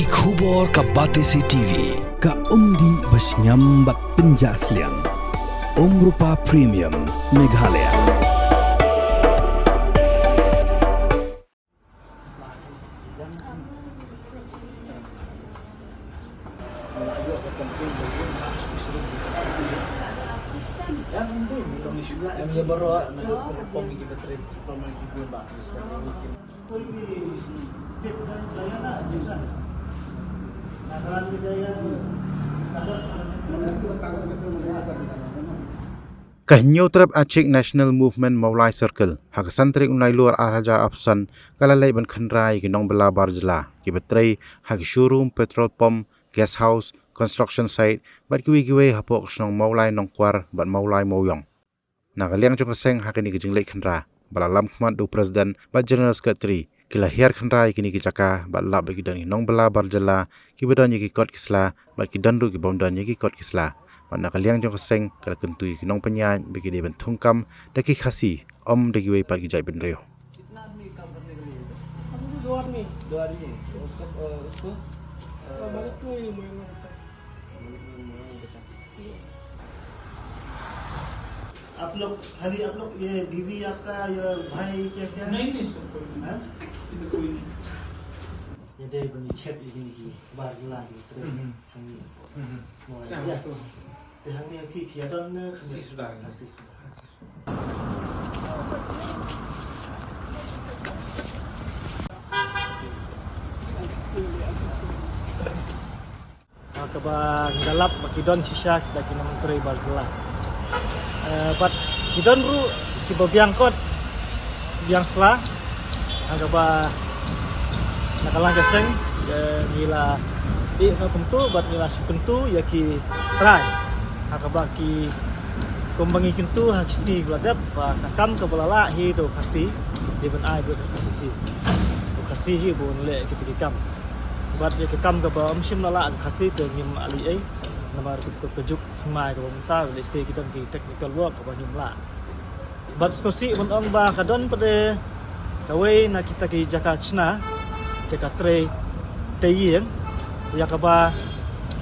Ki khubor ka Batesi TV. Ka umdi basnyam bat penjaslian. Rupa Premium Meghalaya. Yang baru nak komik baterai promosi juga bagus kan. Kahnyo trap Aceh National Movement Maulai Circle hak santri unai luar Raja Afsan kalalai ban khandrai ginong bela barjla ki baterai hak showroom petrol pump gas house construction site bat kiwi hapok snong Maulai nongkwar bat Maulai Moyong nakaliang jong seng hak ini kijinglei khandra balalam khmat du president bat general secretary kila hiar khandrai kini kijaka bat lab bagi dan nong bela barjla ki badan yiki kot kisla bat ki dandu ki bomdan yiki kot kisla Pada kaliang jong seng kala kentui kinong penyan bagi dia bentungkam daki khasi om daki wei pagi jai benreo. कितना आदमी काम करने के लिए? हम लोग दो आदमी उसको मालिक को ही आप लोग खाली आप लोग ये बीवी आपका या भाई क्या नहीं सब कोई है इधर कोई नहीं ये दे बनी छेप ini ki barjla ni terus kami ya yang ni pi don kasih sudah Kabang galap makidon sisa kita kena menteri barjla but kidon ru tiba biangkot biang sela agaba nakalang gaseng nila i tentu bat nila sukentu yaki try agaba ki kumbangi kentu hakisi gladap ba nakam kebalala hi do kasi diben ai bu kasi hi bu le kitikam bat ya kam ke ba msim lala kasi te ngim ali ai nama kejuk mai ke bangta le se kita di technical work ke nyumla bat skosi mon ba kadon pada kawai na kita ki jakachna jakatre teyen ya ka ba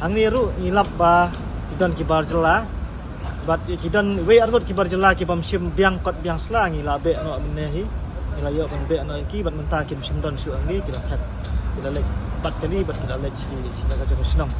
angiru ilap ba kidon ki barjela bat kidon we argot ki barjela ki bamsim biang kot biang sla ngila be no menehi ngila yo kan be no ki bat menta ki msim don su angi kita hat kita lek bat kali bat kita lek si ka jong senam